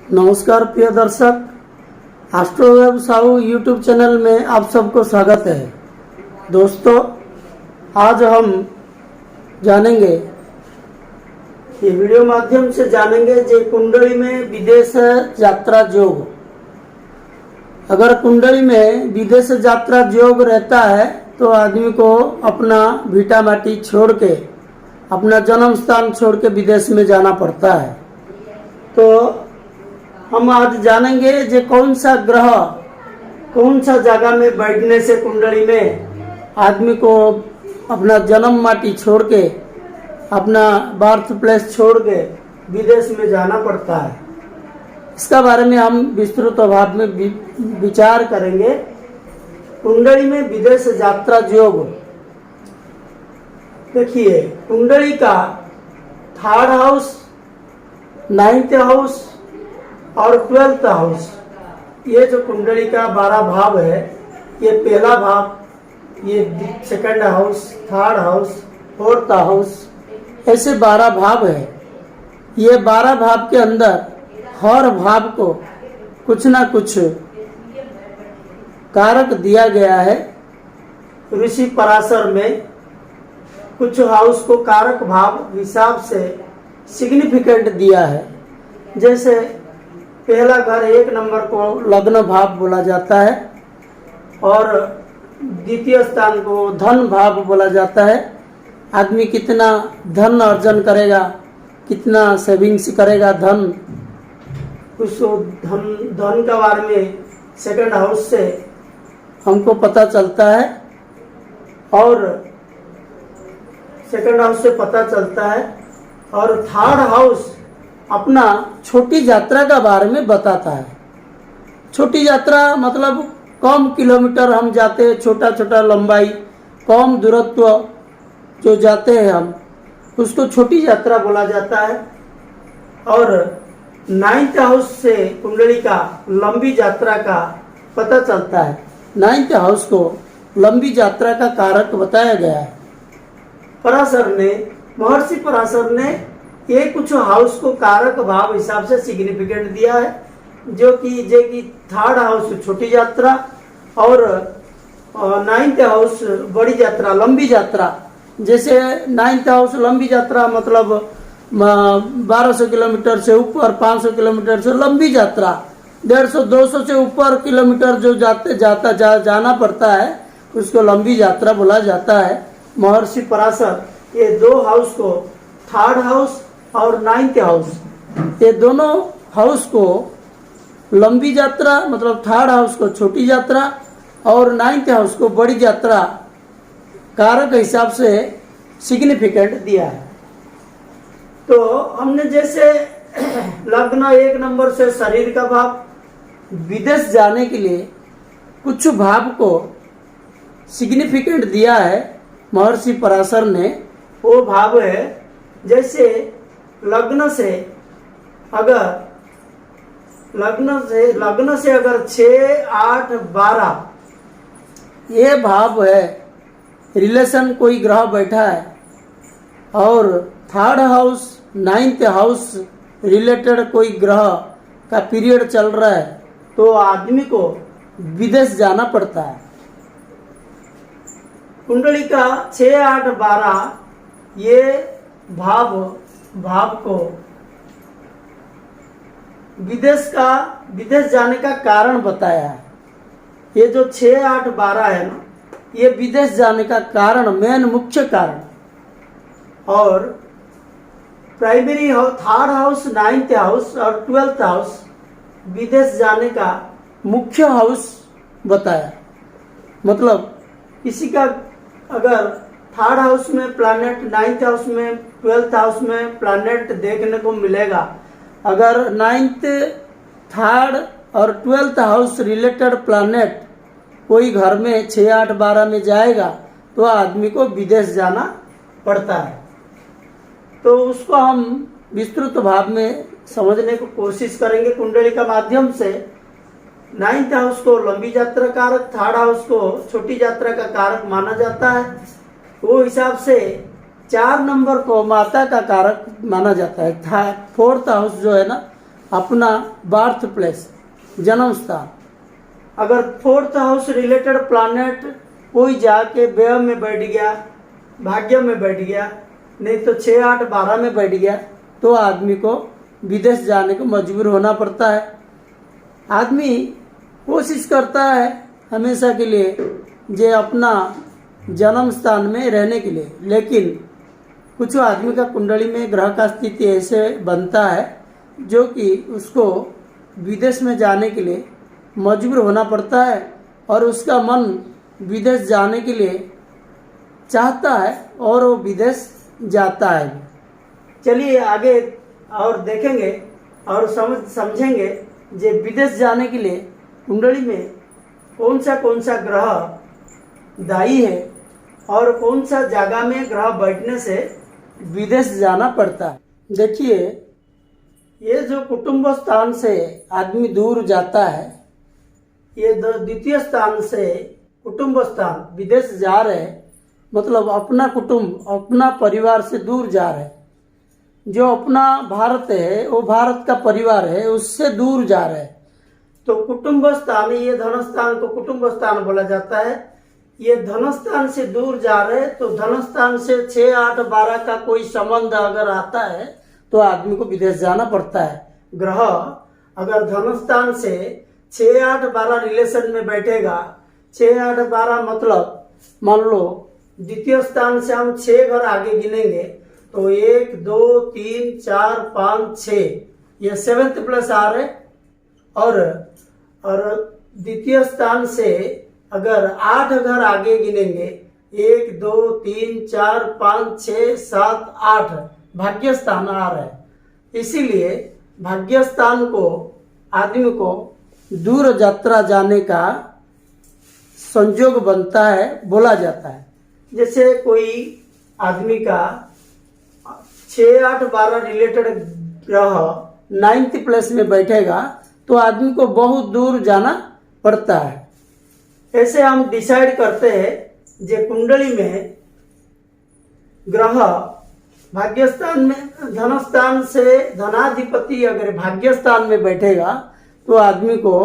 नमस्कार प्रिय दर्शक, एस्ट्रोवेब साहू यूट्यूब चैनल में आप सबको स्वागत है। दोस्तों, आज हम जानेंगे, ये वीडियो माध्यम से जानेंगे जे कुंडली में विदेश यात्रा योग। अगर कुंडली में विदेश यात्रा योग रहता है तो आदमी को अपना भिटा माटी छोड़ के, अपना जन्म स्थान छोड़ के विदेश में जाना पड़ता है। तो हम आज जानेंगे जे कौन सा ग्रह, कौन सा जगह में बैठने से कुंडली में आदमी को अपना जन्म माटी छोड़ के, अपना बर्थ प्लेस छोड़ के विदेश में जाना पड़ता है। इसका बारे में हम विस्तृत भाव में विचार करेंगे। कुंडली में विदेश यात्रा योग। देखिए, कुंडली का 3rd हाउस, 9th हाउस और 12th हाउस, ये जो कुंडली का 12 भाव है, ये पहला भाव, ये 2nd house, 3rd house, 4th house, ऐसे 12 भाव है। ये 12 भाव के अंदर हर भाव को कुछ ना कुछ कारक दिया गया है। ऋषि पराशर में कुछ हाउस को कारक भाव हिसाब से सिग्निफिकेंट दिया है। जैसे पहला घर 1 नंबर को लग्न भाव बोला जाता है और द्वितीय स्थान को धन भाव बोला जाता है। आदमी कितना धन अर्जन करेगा, कितना सेविंग्स करेगा, धन उसको धन का बारे में 2nd हाउस से हमको पता चलता है और 2nd हाउस से पता चलता है। और 3rd हाउस अपना छोटी यात्रा का बारे में बताता है। छोटी यात्रा मतलब कम किलोमीटर हम जाते हैं, छोटा छोटा लंबाई, कम दूरत्व जो जाते हैं हम, उसको छोटी यात्रा बोला जाता है। और 9th हाउस से कुंडली का लंबी यात्रा का पता चलता है। 9th हाउस को लंबी यात्रा का कारक बताया गया है। महर्षि पराशर ने ये कुछ हाउस को कारक भाव हिसाब से सिग्निफिकेंट दिया है, जो कि 3rd हाउस छोटी यात्रा और 9th हाउस बड़ी यात्रा, लंबी यात्रा। जैसे 9th हाउस लंबी यात्रा मतलब 1200 किलोमीटर से ऊपर, 500 किलोमीटर से लंबी यात्रा, 150-200 से ऊपर किलोमीटर जो जाना पड़ता है, उसको लंबी यात्रा बोला जाता है। महर्षि पराशर ये 2 हाउस को, 3rd हाउस और 9th हाउस, ये दोनों हाउस को लंबी यात्रा मतलब 3rd हाउस को छोटी यात्रा और 9th हाउस को बड़ी यात्रा कारक हिसाब से सिग्निफिकेंट दिया है। तो हमने जैसे लग्न 1 नंबर से शरीर का भाव, विदेश जाने के लिए कुछ भाव को सिग्निफिकेंट दिया है महर्षि पराशर ने। वो भाव है, जैसे लग्न से अगर 6, 8, 12 ये भाव है, रिलेशन कोई ग्रह बैठा है और 3rd house, 9th house related कोई ग्रह का पीरियड चल रहा है, तो आदमी को विदेश जाना पड़ता है। कुंडली का 6, 8, 12 ये भाव को विदेश जाने का कारण बताया है। ये जो 6, 8, 12 है ना, ये विदेश जाने का कारण, मेन मुख्य कारण। और primary 3rd house, 9th house और 12th हाउस विदेश जाने का मुख्य हाउस बताया। मतलब किसी का अगर 3rd हाउस में प्लैनेट, 9th हाउस में, 12th हाउस में प्लैनेट देखने को मिलेगा। अगर 9th, 3rd और 12th हाउस रिलेटेड प्लैनेट कोई घर में 6, 8, 12 में जाएगा तो आदमी को विदेश जाना पड़ता है। तो उसको हम विस्तृत भाव में समझने की कोशिश करेंगे कुंडली का माध्यम से। 9th हाउस को लंबी यात्रा कारक, 3rd हाउस को छोटी यात्रा का कारक माना जाता है। वो हिसाब से 4 नंबर को माता का कारक माना जाता है। था 4th हाउस जो है ना, अपना बर्थ प्लेस, जन्म स्थान। अगर 4th हाउस रिलेटेड प्लानेट कोई जाके व्यय में बैठ गया, भाग्य में बैठ गया, नहीं तो 6, 8, 12 में बैठ गया, तो आदमी को विदेश जाने को मजबूर होना पड़ता है। आदमी कोशिश करता है हमेशा के लिए जे अपना जन्म स्थान में रहने के लिए, लेकिन कुछ आदमी का कुंडली में ग्रह का स्थिति ऐसे बनता है जो कि उसको विदेश में जाने के लिए मजबूर होना पड़ता है, और उसका मन विदेश जाने के लिए चाहता है और वो विदेश जाता है। चलिए आगे और देखेंगे और समझेंगे जे विदेश जाने के लिए कुंडली में कौन सा ग्रह दायी है और कौन सा जगह में ग्रह बैठने से विदेश जाना पड़ता है। देखिए, ये जो कुटुंब स्थान से आदमी दूर जाता है, ये द्वितीय स्थान से कुटुंब स्थान विदेश जा रहे हैं, मतलब अपना कुटुंब, अपना परिवार से दूर जा रहे हैं। जो अपना भारत है वो भारत का परिवार है, उससे दूर जा रहे हैं। तो कुटुंब स्थान, ये धन स्थान को कुटुंब स्थान बोला जाता है। ये धन स्थान से दूर जा रहे हैं, तो धन स्थान से 6, 8, 12 का कोई संबंध अगर आता है तो आदमी को विदेश जाना पड़ता है। ग्रह अगर धन स्थान से 6, 8, 12 रिलेशन में बैठेगा, 6, 8, 12 मतलब मान लो द्वितीय स्थान से हम 6 घर आगे गिनेंगे तो 1, 2, 3, 4, 5, 6, ये 7th प्लस आ रहे। और द्वितीय स्थान से अगर 8 घर आगे गिनेंगे, 1, 2, 3, 4, 5, 6, 7, 8 भाग्य स्थान आ रहा है। इसीलिए भाग्य स्थान को आदमी को दूर यात्रा जाने का संयोग बनता है, बोला जाता है। जैसे कोई आदमी का 6, 8, 12 रिलेटेड ग्रह 9th प्लेस में बैठेगा तो आदमी को बहुत दूर जाना पड़ता है। ऐसे हम डिसाइड करते हैं जे कुंडली में ग्रह भाग्यस्थान में, धन स्थान से धनाधिपति अगर भाग्यस्थान में बैठेगा तो आदमी को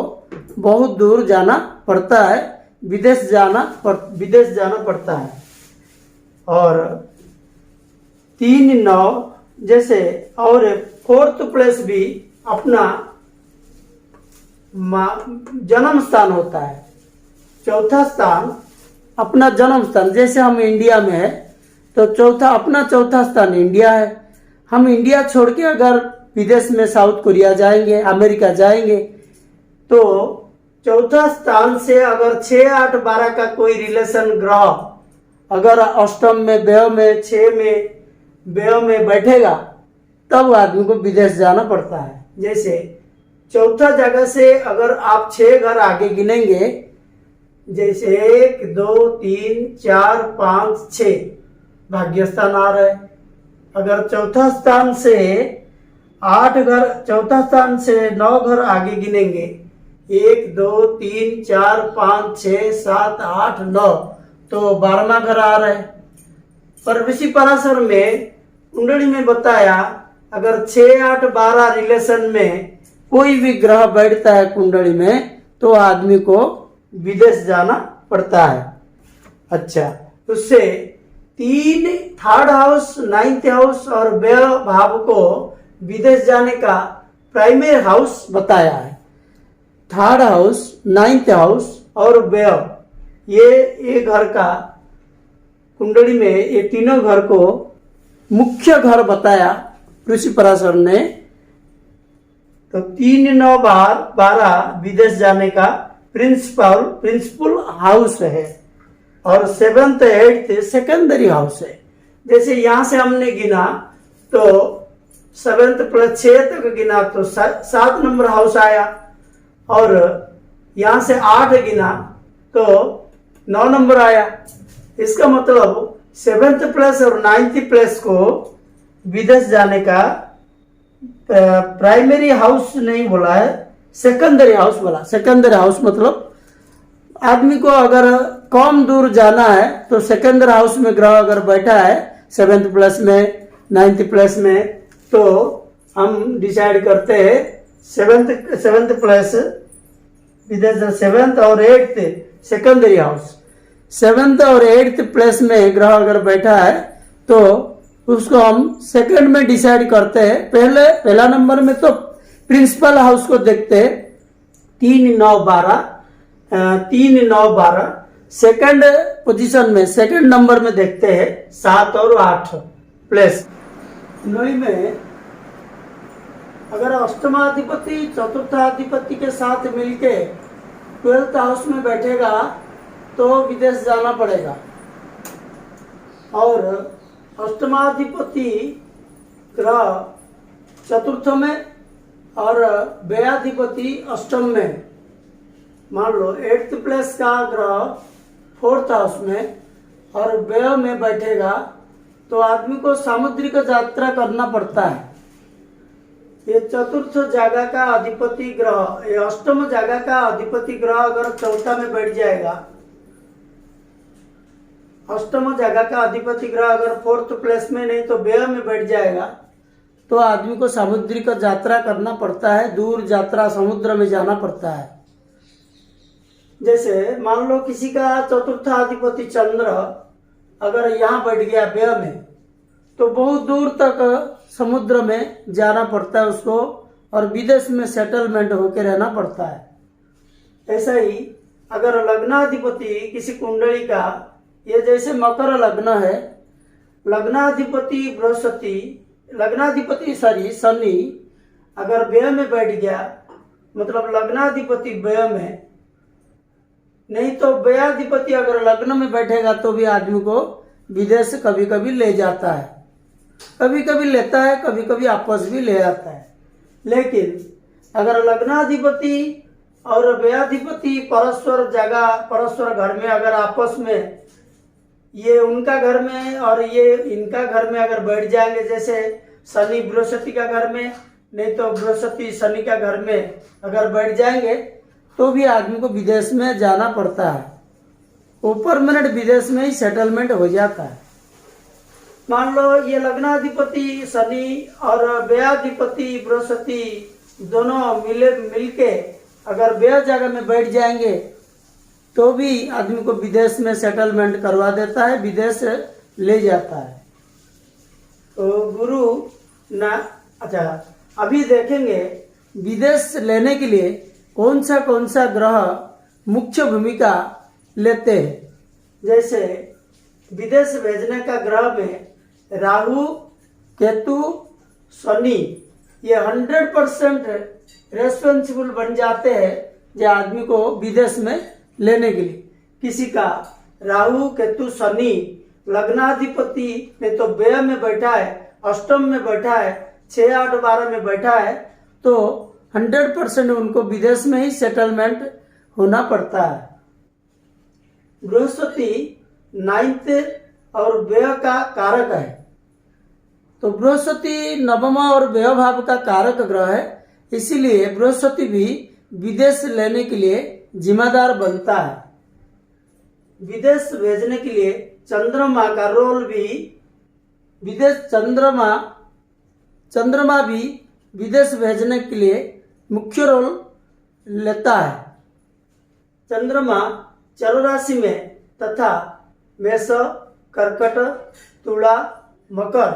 बहुत दूर जाना पड़ता है, विदेश जाना पड़ता है। और 3, 9 जैसे, और 4th प्लेस भी अपना जन्म स्थान होता है। 4था स्थान अपना जन्म स्थान, जैसे हम इंडिया में है तो अपना चौथा स्थान इंडिया है। हम इंडिया छोड़ के अगर विदेश में साउथ कोरिया जाएंगे, अमेरिका जाएंगे, तो चौथा स्थान से अगर 6, 8, 12 का कोई रिलेशन ग्रह अगर अष्टम में, व्यय में, 6 में, व्यय में बैठेगा तब आदमी को विदेश जाना पड़ता है। जैसे चौथा जगह से अगर आप 6 घर आगे गिनेंगे, जैसे 1, 2, 3, 4, 5, 6 भाग्यस्थान आ रहा है। अगर चौथा स्थान से 8 घर, चौथा स्थान से 9 घर आगे गिनेंगे, 1, 2, 3, 4, 5, 6, 7, 8, 9, तो 12वां घर आ रहा है। पर ऋषि पराशर में कुंडली में बताया अगर 6, 8, 12 रिलेशन में कोई भी ग्रह बैठता है कुंडली में तो आदमी को विदेश जाना पड़ता है। अच्छा, उससे 3, 3rd हाउस, 9th हाउस और व्यय भाव को विदेश जाने का प्राइमरी हाउस बताया है। 3rd हाउस, 9th हाउस और व्यय, ये घर का कुंडली में ये तीनों घर को मुख्य घर बताया ऋषि पराशर ने। तो 3, 9, 12 विदेश जाने का प्रिंसिपल हाउस है, और 7th, 8th सेकेंडरी हाउस है। जैसे यहाँ से हमने गिना तो 7th प्लस 6 तक गिना तो 7 नंबर हाउस आया, और यहाँ से 8 गिना तो 9 नंबर आया। इसका मतलब 7th प्लस और 9th प्लस को विदेश जाने का प्राइमरी हाउस नहीं बोला है, सेकेंडरी हाउस बोला। सेकेंडरी हाउस मतलब आदमी को अगर कम दूर जाना है तो सेकेंडरी हाउस में ग्रह अगर बैठा है 7th प्लस में 9th प्लस में, तो हम डिसाइड करते हैं 7th प्लस विदेश 7th और 8th सेकेंडरी हाउस। 7th और 8th प्लस में ग्रह अगर बैठा है तो उसको हम सेकंड में डिसाइड करते हैं। पहला नंबर में तो प्रिंसिपल हाउस को देखते हैं 3, 9, 12। सेकंड पोजीशन में सेकंड नंबर में देखते हैं 7 और 8 प्लस। नई में अगर अष्टमाधिपति चतुर्थाधिपति के साथ मिलके 12th हाउस में बैठेगा तो विदेश जाना पड़ेगा। और अष्टमाधिपति ग्रह चतुर्थ में और व्ययाधिपति अष्टम में, मान लो 8th प्लस का ग्रह 4th हाउस में और व्यय में बैठेगा तो आदमी को सामुद्रिक यात्रा करना पड़ता है। ये चतुर्थ जगह का अधिपति ग्रह, ये अष्टम जगह का अधिपति ग्रह अगर चौथा में बैठ जाएगा, अष्टम जगह का अधिपति ग्रह अगर 4th प्लेस में नहीं तो व्यय में बैठ जाएगा तो आदमी को सामुद्रिक यात्रा करना पड़ता है, दूर यात्रा समुद्र में जाना पड़ता है। जैसे मान लो किसी का चतुर्थाधिपति चंद्र अगर यहाँ बैठ गया व्यय में तो बहुत दूर तक समुद्र में जाना पड़ता है उसको और विदेश में सेटलमेंट होकर रहना पड़ता है। ऐसा ही अगर लग्नाधिपति किसी कुंडली का, ये जैसे मकर लग्न है, लग्नाधिपति शनि अगर व्यय में बैठ गया, मतलब लग्नाधिपति व्यय में, नहीं तो व्ययाधिपति अगर लग्न में बैठेगा तो भी आदमी को विदेश कभी कभी ले जाता है, कभी कभी लेता है, कभी कभी वापस भी ले आता है। लेकिन अगर लग्नाधिपति और व्ययाधिपति परस्पर घर में अगर आपस में, ये उनका घर में और ये इनका घर में अगर बैठ जाएंगे, जैसे शनि बृहस्पति का घर में, नहीं तो बृहस्पति शनि का घर में अगर बैठ जाएंगे तो भी आदमी को विदेश में जाना पड़ता है। वो परमानेंट विदेश में ही सेटलमेंट हो जाता है। मान लो ये लग्नाधिपति शनि और व्ययाधिपति बृहस्पति दोनों मिलके अगर व्यय जगह में बैठ जाएंगे तो भी आदमी को विदेश में सेटलमेंट करवा देता है, विदेश ले जाता है। तो गुरु ना, अच्छा अभी देखेंगे विदेश लेने के लिए कौन सा ग्रह मुख्य भूमिका लेते हैं। जैसे विदेश भेजने का ग्रह में राहु, केतु, शनि, ये 100% रेस्पॉन्सिबल बन जाते हैं जो आदमी को विदेश में लेने के लिए। किसी का राहु, केतु, शनि लग्नाधिपति में तो व्यय में बैठा है, अष्टम में बैठा है, 6, 8, 12 में बैठा है तो 100% उनको विदेश में ही सेटलमेंट होना पड़ता है। बृहस्पति 9th और व्यय का कारक है, तो बृहस्पति नवम और व्यय भाव का कारक ग्रह है, इसीलिए बृहस्पति भी विदेश लेने के लिए जिम्मेदार बनता है। विदेश भेजने के लिए चंद्रमा का रोल भी, चंद्रमा भी विदेश भेजने के लिए मुख्य रोल लेता है। चंद्रमा चर राशि में तथा मेष, कर्कट, तुला, मकर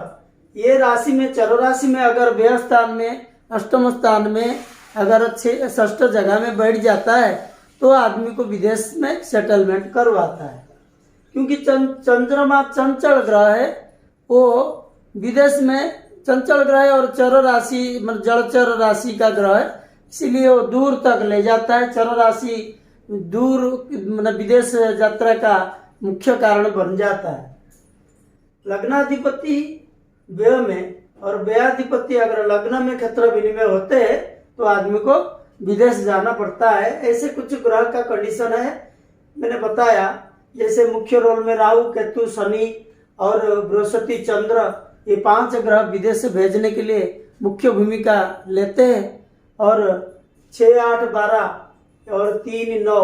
ये राशि में, चर राशि में अगर व्यय स्थान में, अष्टम स्थान में अगर 6th जगह में बैठ जाता है तो आदमी को विदेश में सेटलमेंट करवाता है। क्योंकि चंद्रमा चंचल ग्रह है, वो विदेश में चंचल ग्रह है और चर राशि मतलब जलचर राशि का ग्रह है, इसीलिए वो दूर तक ले जाता है। चर राशि दूर मतलब विदेश यात्रा का मुख्य कारण बन जाता है। लग्नाधिपति व्यय में और व्ययाधिपति अगर लग्न में क्षेत्र विनिमय होते हैं तो आदमी को विदेश जाना पड़ता है। ऐसे कुछ ग्रह का कंडीशन है मैंने बताया, जैसे मुख्य रोल में राहु, केतु, शनि और बृहस्पति, चंद्र, ये 5 ग्रह विदेश भेजने के लिए मुख्य भूमिका लेते हैं। और 6, 8, 12 और 3, 9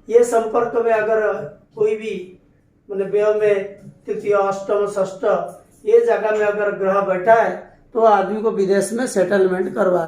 ये संपर्क में अगर कोई भी मतलब व्यय में तृतीय, अष्टम, षष्ठ ये जगह में अगर ग्रह बैठा है तो आदमी को विदेश में सेटलमेंट करवा